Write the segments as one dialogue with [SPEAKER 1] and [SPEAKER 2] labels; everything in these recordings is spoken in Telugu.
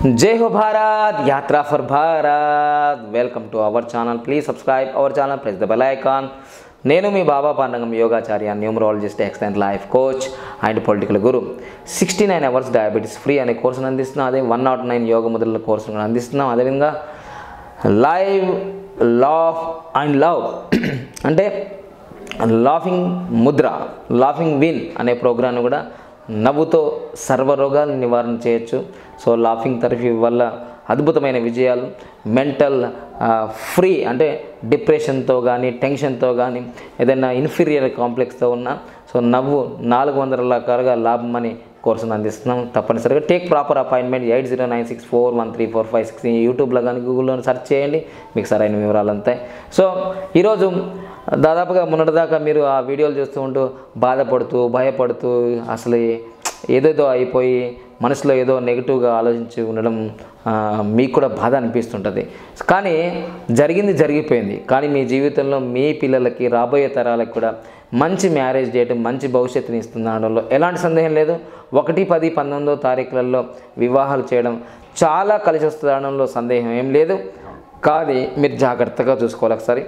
[SPEAKER 1] जय हो भारत यात्रा for Bharat welcome to our channel please subscribe our channel press the bell icon నేను మీ బాబా పాండంగం యోగాచార్య numerologist excellent life coach and political guru 69 hours diabetes free అనే కోర్సును అందిస్తున్నాం. అదే 109 యోగ ముద్రల కోర్సును అందిస్తున్నాం. అదేవిధంగా లైవ్ లాఫ్ అండ్ లవ్ అంటే లాఫింగ్ ముద్ర లాఫింగ్ విన్ అనే ప్రోగ్రామ్ను కూడా నవ్వుతో సర్వరోగాలను నివారణ చేయొచ్చు. సో లాఫింగ్ థెరపీ వల్ల అద్భుతమైన విజయాలు, మెంటల్ ఫ్రీ అంటే డిప్రెషన్తో కానీ టెన్షన్తో కానీ ఏదైనా ఇన్ఫీరియర్ కాంప్లెక్స్తో ఉన్నా సో నవ్వు 400 రకాలుగా లాభం అని కోర్సును అందిస్తున్నాం. తప్పనిసరిగా టేక్ ప్రాపర్ అపాయింట్మెంట్ 8096413456 యూట్యూబ్లో కానీ గూగుల్లో సెర్చ్ చేయండి, మీకు సరైన వివరాలు అంతాయి. సో ఈరోజు దాదాపుగా మొన్నటిదాకా మీరు ఆ వీడియోలు చూస్తూ ఉంటూ బాధపడుతూ భయపడుతూ అసలు ఏదేదో అయిపోయి మనసులో ఏదో నెగిటివ్గా ఆలోచించి ఉండడం మీకు కూడా బాధ అనిపిస్తుంటుంది. కానీ జరిగిపోయింది. కానీ మీ జీవితంలో మీ పిల్లలకి రాబోయే తరాలకు కూడా మంచి మ్యారేజ్ చేయడం, మంచి భవిష్యత్తుని ఇస్తుందనడంలో ఎలాంటి సందేహం లేదు. 1, 10, 19వ తారీఖులలో వివాహాలు చేయడం చాలా కలిసి వస్తుందనడంలో సందేహం ఏం లేదు. కానీ మీరు జాగ్రత్తగా చూసుకోవాలి. ఒకసారి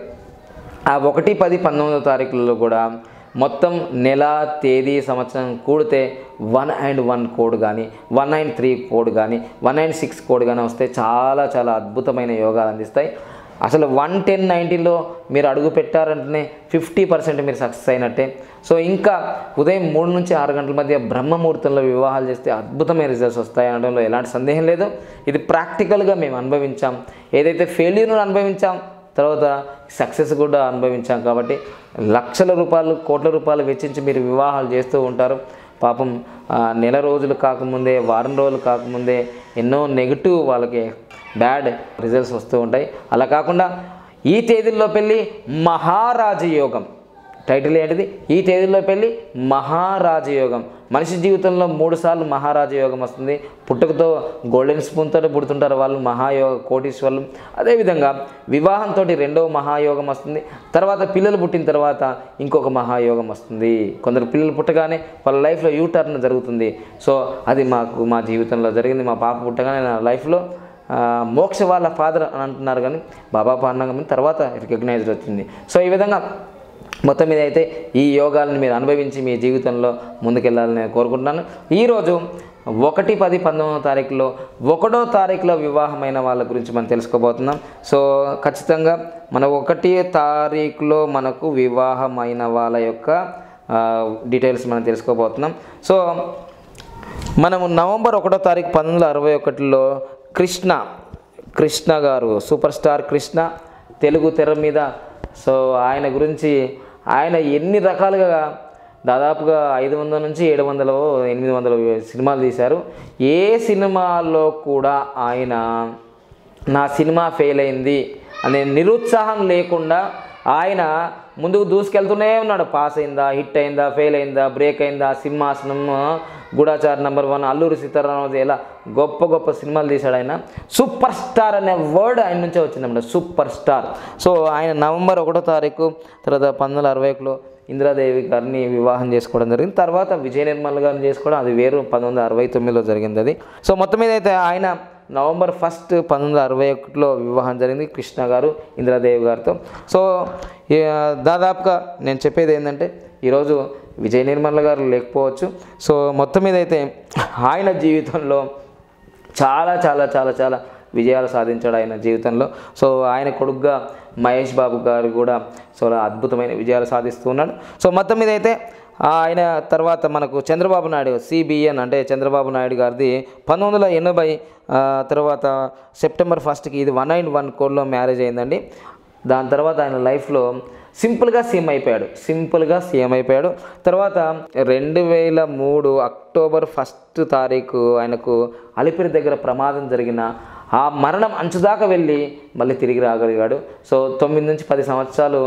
[SPEAKER 1] ఆ 1, 10, 19వ తారీఖులలో కూడా మొత్తం నెల తేదీ సంవత్సరం కూడితే 191 కోడ్ కానీ 193 కోడ్ కానీ 196 కోడ్ కానీ వస్తే చాలా చాలా అద్భుతమైన యోగాలు అందిస్తాయి. అసలు 11090లో మీరు అడుగు పెట్టారంటేనే 50% మీరు సక్సెస్ అయినట్టే. సో ఇంకా ఉదయం 3 నుంచి 6 గంటల మధ్య బ్రహ్మముహూర్తంలో వివాహాలు చేస్తే అద్భుతమైన రిజల్ట్స్ వస్తాయి అనడంలో ఎలాంటి సందేహం లేదు. ఇది ప్రాక్టికల్గా మేము అనుభవించాం. ఏదైతే ఫెయిల్యూర్ను అనుభవించాం, తర్వాత సక్సెస్ కూడా అనుభవించాం. కాబట్టి లక్షల రూపాయలు, కోట్ల రూపాయలు వెచ్చించి మీరు వివాహాలు చేస్తూ ఉంటారు. పాపం నెల రోజులు కాకముందే, వారం రోజులు కాకముందే ఎన్నో నెగిటివ్ వాళ్ళకి బ్యాడ్ రిజల్ట్స్ వస్తూ ఉంటాయి. అలా కాకుండా ఈ తేదీల్లో పెళ్ళి మహారాజయోగం, టైటిల్ ఏంటిది? ఈ తేదీల్లో పెళ్ళి మహారాజయోగం. మనిషి జీవితంలో 3 సార్లు మహారాజయోగం వస్తుంది. పుట్టుకతో గోల్డెన్ స్పూన్తో పుడుతుంటారు వాళ్ళు, మహాయోగ కోటీశ్వర్లు. అదేవిధంగా వివాహంతో 2వ మహాయోగం వస్తుంది. తర్వాత పిల్లలు పుట్టిన తర్వాత ఇంకొక మహాయోగం వస్తుంది. కొందరు పిల్లలు పుట్టగానే వాళ్ళ లైఫ్లో యూటర్న్ జరుగుతుంది. సో అది మా జీవితంలో జరిగింది. మా పాప పుట్టగానే నా లైఫ్లో మోక్ష వాళ్ళ ఫాదర్ అని అంటున్నారు, కానీ బాబా పాండంగం తర్వాత రికగ్నైజ్డ్ వచ్చింది. సో ఈ విధంగా మొత్తం మీద అయితే ఈ యోగాలను మీరు అనుభవించి మీ జీవితంలో ముందుకెళ్ళాలని నేను కోరుకుంటున్నాను. ఈరోజు 1, 10, 19వ తారీఖులో 1వ తారీఖులో వివాహమైన వాళ్ళ గురించి మనం తెలుసుకోబోతున్నాం. సో ఖచ్చితంగా మన 1వ తారీఖులో మనకు వివాహమైన వాళ్ళ యొక్క డీటెయిల్స్ మనం తెలుసుకోబోతున్నాం. సో మనము నవంబర్ 1వ తారీఖు 1961లో కృష్ణ గారు, సూపర్ స్టార్ కృష్ణ, తెలుగు తెర మీద. సో ఆయన గురించి ఆయన ఎన్ని రకాలుగా దాదాపుగా 500 నుంచి 700, 800 సినిమాలు తీశారు. ఏ సినిమాలో కూడా ఆయన నా సినిమా ఫెయిల్ అయింది అనే నిరుత్సాహం లేకుండా ఆయన ముందుకు దూసుకెళ్తూనే ఉన్నాడు. పాస్ అయిందా, హిట్ అయిందా, ఫెయిల్ అయిందా, బ్రేక్ అయిందా, సింహాసనం, గూఢాచార్ #1, అల్లూరి సీతారామరాజు, ఇలా గొప్ప గొప్ప సినిమాలు తీశాడు ఆయన. సూపర్ స్టార్ అనే వర్డ్ ఆయన నుంచే వచ్చిందన్నమాట, సూపర్ స్టార్. సో ఆయన నవంబర్ 1వ తారీఖు తర్వాత 1961లో ఇందిరాదేవి గారిని వివాహం చేసుకోవడం జరిగింది. తర్వాత విజయ నిర్మల్ గారిని చేసుకోవడం అది వేరు, 1969లో జరిగింది అది. సో మొత్తం మీద అయితే ఆయన నవంబర్ 1 1961లో వివాహం జరిగింది కృష్ణ గారు ఇందిరాదేవి గారితో. సో దాదాపుగా నేను చెప్పేది ఏంటంటే ఈరోజు విజయ నిర్మల్ గారు లేకపోవచ్చు. సో మొత్తం మీద అయితే ఆయన జీవితంలో చాలా చాలా చాలా చాలా విజయాలు సాధించాడు ఆయన జీవితంలో. సో ఆయన కొడుకుగా మహేష్ బాబు గారు కూడా సో అద్భుతమైన విజయాలు సాధిస్తూ ఉన్నాడు. సో మొత్తం మీద అయితే ఆయన తర్వాత మనకు చంద్రబాబు నాయుడు, CBN అంటే చంద్రబాబు నాయుడు గారిది 1980 తర్వాత సెప్టెంబర్ 1కి ఇది 191 కోడ్లో మ్యారేజ్ అయిందండి. దాని తర్వాత ఆయన లైఫ్లో సింపుల్గా సీఎం అయిపోయాడు. తర్వాత 2003 అక్టోబర్ 1 తారీఖు ఆయనకు అలిపిరి దగ్గర ప్రమాదం జరిగిన ఆ మరణం అంచుదాకా వెళ్ళి మళ్ళీ తిరిగి రాగలిగాడు. సో 9 నుంచి 10 సంవత్సరాలు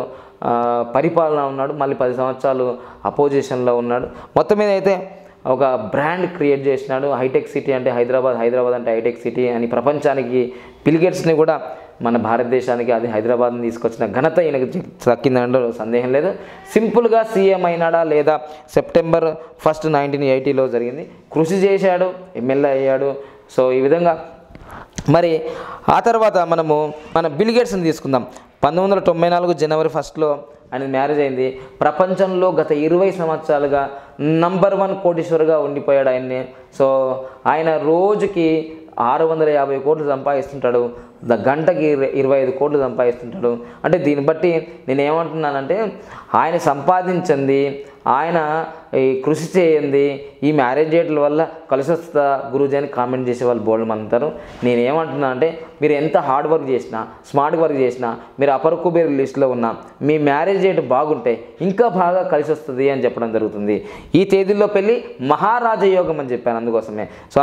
[SPEAKER 1] పరిపాలన ఉన్నాడు, మళ్ళీ 10 సంవత్సరాలు అపోజిషన్లో ఉన్నాడు. మొత్తం మీద అయితే ఒక బ్రాండ్ క్రియేట్ చేసినాడు. హైటెక్ సిటీ అంటే హైదరాబాద్ అంటే హైటెక్ సిటీ అని ప్రపంచానికి బిల్ గేట్స్ని కూడా మన భారతదేశానికి అది హైదరాబాద్ని తీసుకొచ్చిన ఘనత ఈయనకు దక్కిందంటే సందేహం లేదు. సింపుల్గా సీఎం అయినాడా లేదా సెప్టెంబర్ 1 1980లో జరిగింది. కృషి చేశాడు, ఎమ్మెల్యే అయ్యాడు. సో ఈ విధంగా మరి ఆ తర్వాత మన బిల్ గేట్స్ని తీసుకుందాం. 1994 జనవరి 1లో ఆయన మ్యారేజ్ అయింది. ప్రపంచంలో గత 20 సంవత్సరాలుగా నంబర్ 1 కోటీశ్వరుగా ఉండిపోయాడు ఆయన్ని. సో ఆయన రోజుకి 650 కోట్లు సంపాదిస్తుంటాడు, గంటకి 25 కోట్లు సంపాదిస్తుంటాడు. అంటే దీన్ని బట్టి నేను ఏమంటున్నానంటే ఆయన సంపాదించింది, ఆయన ఈ కృషి చేయండి, ఈ మ్యారేజ్ డేట్ల వల్ల కలిసి వస్తా గురూజీ అని కామెంట్ చేసే వాళ్ళు బోల్డ్ మంది ఉంటారు. నేనేమంటున్నా అంటే మీరు ఎంత హార్డ్ వర్క్ చేసినా, స్మార్ట్ వర్క్ చేసినా, మీరు అపర్ కుబేర్ లిస్ట్లో ఉన్నా మీ మ్యారేజ్ డేట్ బాగుంటే ఇంకా బాగా కలిసి వస్తుంది అని చెప్పడం జరుగుతుంది. ఈ తేదీల్లో పెళ్ళి మహారాజ యోగం అని చెప్పాను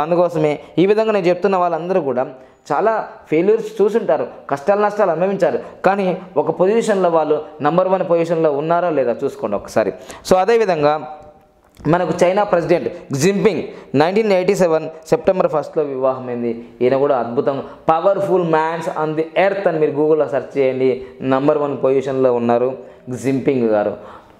[SPEAKER 1] అందుకోసమే ఈ విధంగా నేను చెప్తున్న వాళ్ళందరూ కూడా చాలా ఫెయిల్యూర్స్ చూసుంటారు, కష్టాలు నష్టాలు అనుభవించారు, కానీ ఒక పొజిషన్లో వాళ్ళు నంబర్ 1 పొజిషన్లో ఉన్నారా లేదా చూసుకోండి ఒకసారి. సో అదేవిధంగా మనకు చైనా ప్రెసిడెంట్ జింపింగ్ 1987 సెప్టెంబర్ 1లో వివాహమైంది. ఈయన కూడా అద్భుతం, powerful mans on the earth అని మీరు గూగుల్లో సెర్చ్ చేయండి, నంబర్ 1 పొజిషన్లో ఉన్నారు జింపింగ్ గారు.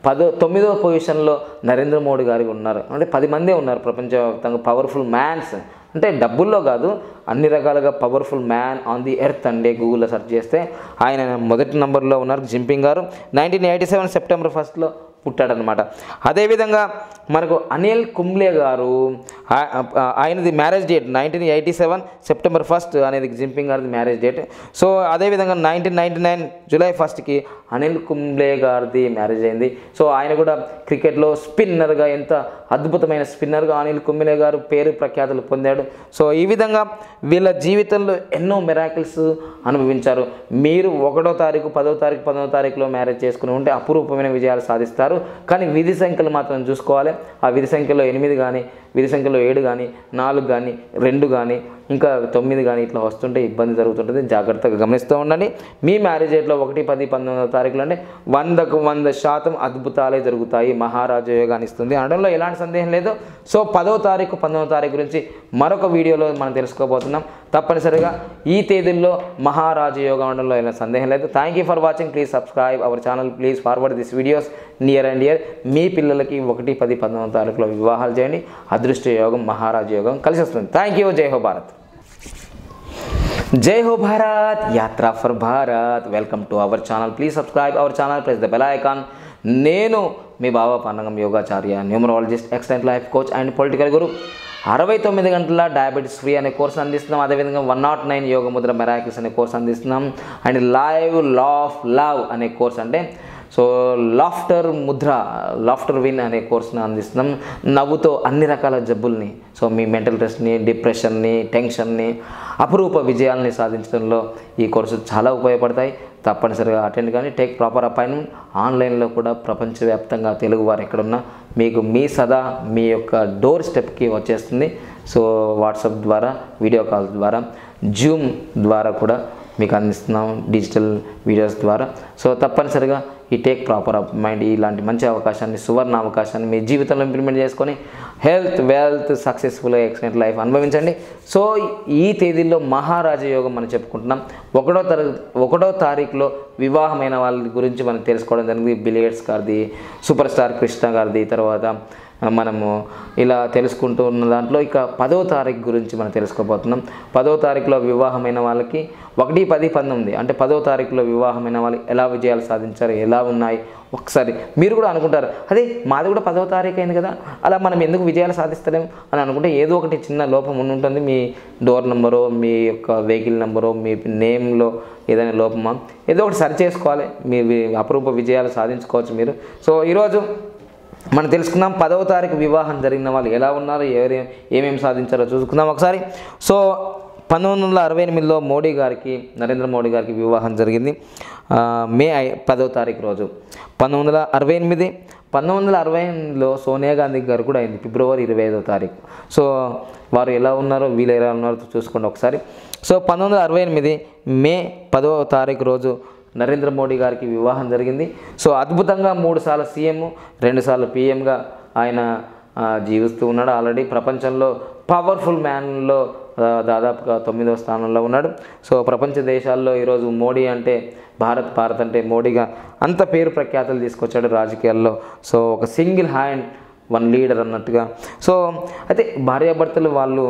[SPEAKER 1] 9వ పొజిషన్లో నరేంద్ర మోడీ గారు ఉన్నారు. అంటే 10 మందే ఉన్నారు ప్రపంచవ్యాప్తంగా పవర్ఫుల్ మ్యాన్స్, అంటే డబ్బుల్లో కాదు అన్ని రకాలుగా powerful man on the earth అండి గూగుల్లో సెర్చ్ చేస్తే ఆయన మొదటి నంబర్లో ఉన్నారు జింపింగ్ గారు. 1987 సెప్టెంబర్ 1లో పుట్టాడనమాట. అదేవిధంగా మనకు అనిల్ కుంబ్లే గారు, ఆయనది మ్యారేజ్ డేట్ 1987 సెప్టెంబర్ 1 అనేది జింపింగ్ గారిది మ్యారేజ్ డేట్. సో అదేవిధంగా 1999 జూలై 1కి అనిల్ కుంబ్లే గారిది మ్యారేజ్ అయింది. సో ఆయన కూడా క్రికెట్లో స్పిన్నర్గా, ఎంత అద్భుతమైన స్పిన్నర్గా అనిల్ కుంబ్లే గారు పేరు ప్రఖ్యాతులు పొందాడు. సో ఈ విధంగా వీళ్ళ జీవితంలో ఎన్నో మిరాకిల్స్ అనుభవించారు. మీరు 1వ తారీఖు 10వ తారీఖు 11వ తారీఖులో మ్యారేజ్ చేసుకుని ఉంటే అపురూపమైన విజయాలు సాధిస్తారు. కానీ విధి సంఖ్యలు మాత్రం చూసుకోవాలి. ఆ విధి సంఖ్యలో 8 కానీ, విధి సంఖ్యలో 7 కానీ, 4 కానీ, 2 కానీ, ఇంకా 9 కానీ ఇట్లా వస్తుంటే ఇబ్బంది జరుగుతుంటుంది. జాగ్రత్తగా గమనిస్తూ ఉండండి. మీ మ్యారేజ్ డేట్లో 1, 10, 11వ తారీఖులు అంటే 100% అద్భుతాలే జరుగుతాయి, మహారాజ యోగాన్ని ఇస్తుంది అనడంలో ఎలాంటి సందేహం లేదు. సో 10వ తారీఖు 11వ తారీఖు గురించి మరొక వీడియోలో మనం తెలుసుకోబోతున్నాం. తప్పనిసరిగా ఈ తేదీల్లో మహారాజ యోగం అనడంలో ఎలాంటి సందేహం లేదు. Thank you for watching. Please subscribe our channel. Please forward this videos near and dear. మీ పిల్లలకి 1, 10, 11వ తారీఖులో వివాహాలు చేయండి. అదృష్ట యోగం, మహారాజ యోగం కలిసి వస్తుంది. Thank you. జై హో భారత్. జై హో భారత్, యాత్రా for Bharat. Welcome to our channel. Please subscribe our channel, press the bell icon. నేను మీ బాబా పన్నగం యోగాచార్య, numerologist, excellent life coach and political guru. 69 గంటల డయాబెటీస్ ఫ్రీ అనే కోర్సు అందిస్తున్నాం. అదేవిధంగా 109 యోగ ముద్ర మెరాకిల్స్ అనే కోర్సు అందిస్తున్నాం. And live law of love అనే కోర్స్, అంటే so laughter Mudra, laughter win అనే కోర్సును అందిస్తున్నాం. నవ్వుతో అన్ని రకాల జబ్బుల్ని, సో మీ మెంటల్ స్ట్రెస్ని, డిప్రెషన్ని, టెన్షన్ని, అపురూప విజయాలని సాధించడంలో ఈ కోర్సు చాలా ఉపయోగపడతాయి. తప్పనిసరిగా అటెండ్ కానీ, టేక్ ప్రాపర్ అపాయింట్మెంట్. ఆన్లైన్లో కూడా ప్రపంచవ్యాప్తంగా తెలుగు వారు ఎక్కడున్నా మీకు మీ సదా మీ యొక్క డోర్ స్టెప్కి వచ్చేస్తుంది. సో వాట్సాప్ ద్వారా, వీడియో కాల్ ద్వారా, జూమ్ ద్వారా కూడా మీకు అందిస్తున్నాం, డిజిటల్ వీడియోస్ ద్వారా. సో తప్పనిసరిగా ఈ టేక్ ప్రాపర్ అప్ మైండ్ ఇలాంటి మంచి అవకాశాన్ని, సువర్ణ అవకాశాన్ని మీ జీవితంలో ఇంప్లిమెంట్ చేసుకొని health, wealth, successful, excellent life అనుభవించండి. సో ఈ తేదీల్లో మహారాజ యోగం మనం చెప్పుకుంటున్నాం. 1వ తారీఖులో వివాహమైన వాళ్ళ గురించి మనం తెలుసుకోవడం జరిగింది. బిల్ గేట్స్ గారిది, సూపర్ స్టార్ కృష్ణ గారిది, తర్వాత మనము ఇలా తెలుసుకుంటూ ఉన్న దాంట్లో ఇక 10వ తారీఖు గురించి మనం తెలుసుకోబోతున్నాం. 10వ తారీఖులో వివాహమైన వాళ్ళకి 1, 10, 19 అంటే 10వ తారీఖులో వివాహమైన వాళ్ళు ఎలా విజయాలు సాధించారు, ఎలా ఉన్నాయి ఒకసారి మీరు కూడా అనుకుంటారు, అదే మాది కూడా 10వ తారీఖు అయింది కదా, అలా మనం ఎందుకు విజయాలు సాధిస్తలేము అని అనుకుంటే ఏదో ఒకటి చిన్న లోపం ఉంటుంది. మీ డోర్ నెంబరో, మీ యొక్క వెహికల్ నెంబరో, మీ నేమ్లో ఏదైనా లోపమా, ఏదో ఒకటి సరి చేసుకోవాలి. మీ అపరూప విజయాలు సాధించుకోవచ్చు మీరు. సో ఈరోజు మనం తెలుసుకుందాం 10వ తారీఖు వివాహం జరిగిన వాళ్ళు ఎలా ఉన్నారు, ఏమేమి సాధించారో చూసుకుందాం ఒకసారి. సో 1968లో మోడీ గారికి, నరేంద్ర మోడీ గారికి వివాహం జరిగింది మే 10వ తారీఖు రోజు. 1968లో సోనియా గాంధీ గారు కూడా అయింది ఫిబ్రవరి 25వ తారీఖు. సో వారు ఎలా ఉన్నారో వీళ్ళు ఎలా ఉన్నారో చూసుకోండి ఒకసారి. సో 1968 మే 10వ తారీఖు రోజు నరేంద్ర మోడీ గారికి వివాహం జరిగింది. సో అద్భుతంగా 3 సార్లు సీఎం, 2 సార్లు పీఎంగా ఆయన జీవిస్తూ ఉన్నాడు. ఆల్రెడీ ప్రపంచంలో పవర్ఫుల్ మ్యాన్లో దాదాపుగా 9వ స్థానంలో ఉన్నాడు. సో ప్రపంచ దేశాల్లో ఈరోజు మోడీ అంటే భారత్ అంటే మోడీగా అంత పేరు ప్రఖ్యాతులు తీసుకొచ్చాడు రాజకీయాల్లో. సో ఒక సింగిల్ హ్యాండ్ 1 లీడర్ అన్నట్టుగా. సో అయితే భార్యాభర్తలు వాళ్ళు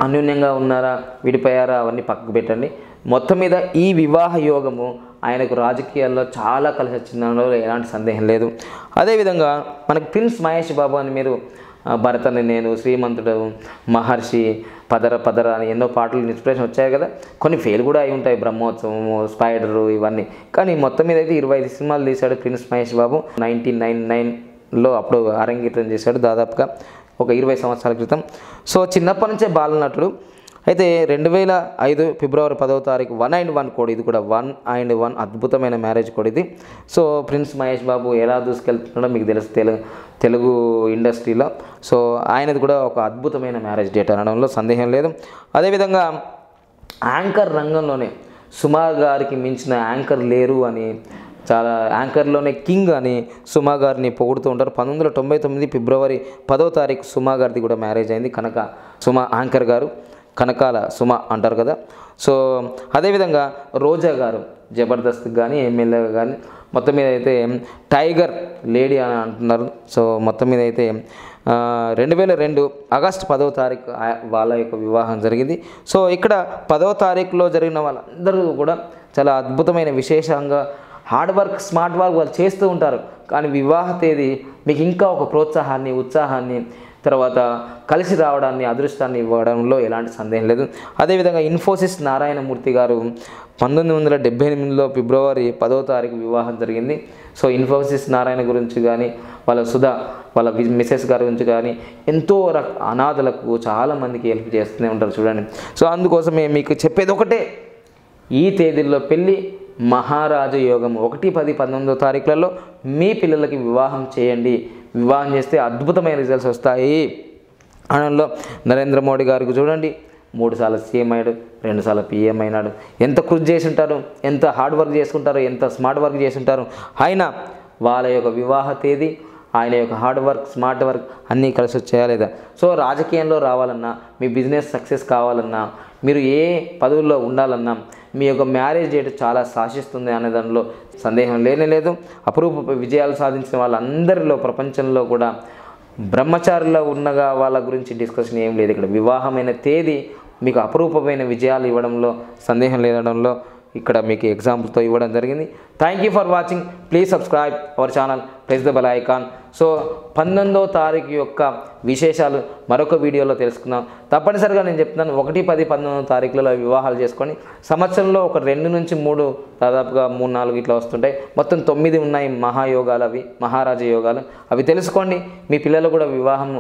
[SPEAKER 1] అన్యోన్యంగా ఉన్నారా, విడిపోయారా, అవన్నీ పక్కకు పెట్టండి. మొత్తం మీద ఈ వివాహ యోగము ఆయనకు రాజకీయాల్లో చాలా కలిసి వచ్చిందనలో ఎలాంటి సందేహం లేదు. అదేవిధంగా మనకు ప్రిన్స్ మహేష్ బాబు అని మీరు భరతని నేను, శ్రీమంతుడు, మహర్షి, పదర పదర అని ఎన్నో పాటలు ఇన్స్పిరేషన్ వచ్చాయి కదా. కొన్ని ఫెయిల్ కూడా అయి ఉంటాయి, బ్రహ్మోత్సవము, స్పైడరు ఇవన్నీ. కానీ మొత్తం మీద అయితే 25 సినిమాలు తీశాడు ప్రిన్స్ మహేష్ బాబు. 1999లో అప్పుడు అరంగేట్రం చేశాడు, దాదాపుగా ఒక 20 సంవత్సరాల క్రితం. సో చిన్నప్పటి నుంచే బాలనటుడు. అయితే 2005 ఫిబ్రవరి 10వ తారీఖు 1&1 కోడ్, ఇది కూడా 1&1 అద్భుతమైన మ్యారేజ్ కోడ్ ఇది. సో ప్రిన్స్ మహేష్ బాబు ఎలా దూసుకెళ్తున్నాడో మీకు తెలుసు తెలుగు ఇండస్ట్రీలో. సో ఆయనది కూడా ఒక అద్భుతమైన మ్యారేజ్ డేట్ అనడంలో సందేహం లేదు. అదేవిధంగా యాంకర్ రంగంలోనే సుమా గారికి మించిన యాంకర్ లేరు అని, చాలా యాంకర్లోనే కింగ్ అని సుమా గారిని పొగుడుతూ ఉంటారు. 1999 ఫిబ్రవరి 10వ తారీఖు సుమా గారిది కూడా మ్యారేజ్ అయింది. కనక సుమా యాంకర్ గారు, కనకాల సుమ అంటారు కదా. సో అదేవిధంగా రోజా గారు జబర్దస్త్ కానీ, ఎమ్మెల్యేగా కానీ, మొత్తం మీద అయితే టైగర్ లేడీ అని అంటున్నారు. సో మొత్తం మీద అయితే 2002 ఆగస్టు 10వ తారీఖు వాళ్ళ యొక్క వివాహం జరిగింది. సో ఇక్కడ 10వ తారీఖులో జరిగిన వాళ్ళందరూ కూడా చాలా అద్భుతమైన విశేషంగా హార్డ్ వర్క్, స్మార్ట్ వర్క్ వాళ్ళు చేస్తూ ఉంటారు. కానీ వివాహ తేదీ మీకు ఇంకా ఒక ప్రోత్సాహాన్ని, ఉత్సాహాన్ని, తర్వాత కలిసి రావడాన్ని, అదృష్టాన్ని ఇవ్వడంలో ఎలాంటి సందేహం లేదు. అదేవిధంగా ఇన్ఫోసిస్ నారాయణమూర్తి గారు 1978లో ఫిబ్రవరి 10వ తారీఖు వివాహం జరిగింది. సో ఇన్ఫోసిస్ నారాయణ గురించి కానీ, వాళ్ళ సుధా వాళ్ళ మిసెస్ గారి గురించి కానీ ఎంతో అనాథలకు చాలామందికి హెల్ప్ చేస్తూనే ఉంటారు చూడండి. సో అందుకోసమే మీకు చెప్పేది ఒకటే, ఈ తేదీల్లో పెళ్ళి మహారాజు యోగం 1, 10, 19వ తారీఖులలో మీ పిల్లలకి వివాహం చేయండి. వివాహం చేస్తే అద్భుతమైన రిజల్ట్స్ వస్తాయి అనడంలో నరేంద్ర మోడీ గారికి చూడండి, 3 సార్లు సీఎం అయ్యాడు, 2 సార్లు పీఎం అయినాడు. ఎంత కృషి చేసి ఉంటారు, ఎంత హార్డ్ వర్క్ చేసుకుంటారు, ఎంత స్మార్ట్ వర్క్ చేసి ఉంటారు. ఆయన వాళ్ళ యొక్క వివాహ తేదీ, ఆయన యొక్క హార్డ్ వర్క్, స్మార్ట్ వర్క్ అన్నీ కలిసి వచ్చేయా లేదా. సో రాజకీయంలో రావాలన్నా, మీ బిజినెస్ సక్సెస్ కావాలన్నా, మీరు ఏ పదవుల్లో ఉండాలన్నా మీ యొక్క మ్యారేజ్ డేట్ చాలా శాసిస్తుంది అనే దానిలో సందేహం లేనే లేదు. అపురూప విజయాలు సాధించిన వాళ్ళందరిలో ప్రపంచంలో కూడా బ్రహ్మచారిలో ఉన్నగా వాళ్ళ గురించి డిస్కషన్ ఏం లేదు. ఇక్కడ వివాహమైన తేదీ మీకు అపురూపమైన విజయాలు ఇవ్వడంలో సందేహం లేదడంలో ఇక్కడ మీకు ఎగ్జాంపుల్తో ఇవ్వడం జరిగింది. Thank you for watching. Please subscribe our channel, press the bell icon. So 19వ తారీఖు యొక్క విశేషాలు మరొక వీడియోలో తెలుసుకుందాం. తప్పనిసరిగా నేను చెప్తున్నాను, 1, 10, 19వ తారీఖులలో వివాహాలు చేసుకొని సంవత్సరంలో ఒక 2 నుంచి 3 దాదాపుగా 3, 4 ఇట్లా వస్తుంటాయి. మొత్తం 9 ఉన్నాయి మహాయోగాలు, అవి మహారాజ యోగాలు. అవి తెలుసుకోండి. మీ పిల్లలు కూడా వివాహం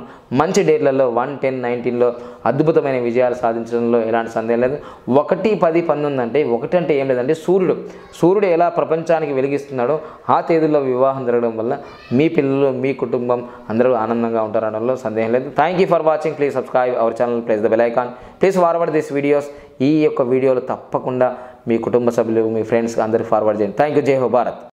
[SPEAKER 1] మంచి డేట్లలో 1, 10, 19లో అద్భుతమైన విజయాలు సాధించడంలో ఎలాంటి సందేహం లేదు. 1, 10, 19 అంటే 1 అంటే ఏం లేదంటే సూర్యుడు ఎలా ప్రపంచానికి వెలిగిస్తున్నాడో ఆ తేదీలో వివాహం జరగడం వల్ల మీ పిల్లలు, మీ కుటుంబం అందరూ ఆనందంగా ఉంటారనడంలో సందేహం లేదు. Thank you for watching. Please subscribe our channel, press the bell icon. Please forward this videos. ఈ యొక్క వీడియోలు తప్పకుండా మీ కుటుంబ సభ్యులు, మీ ఫ్రెండ్స్ అందరికీ ఫార్వర్డ్ చేయండి. Thank you. జై హో భారత్.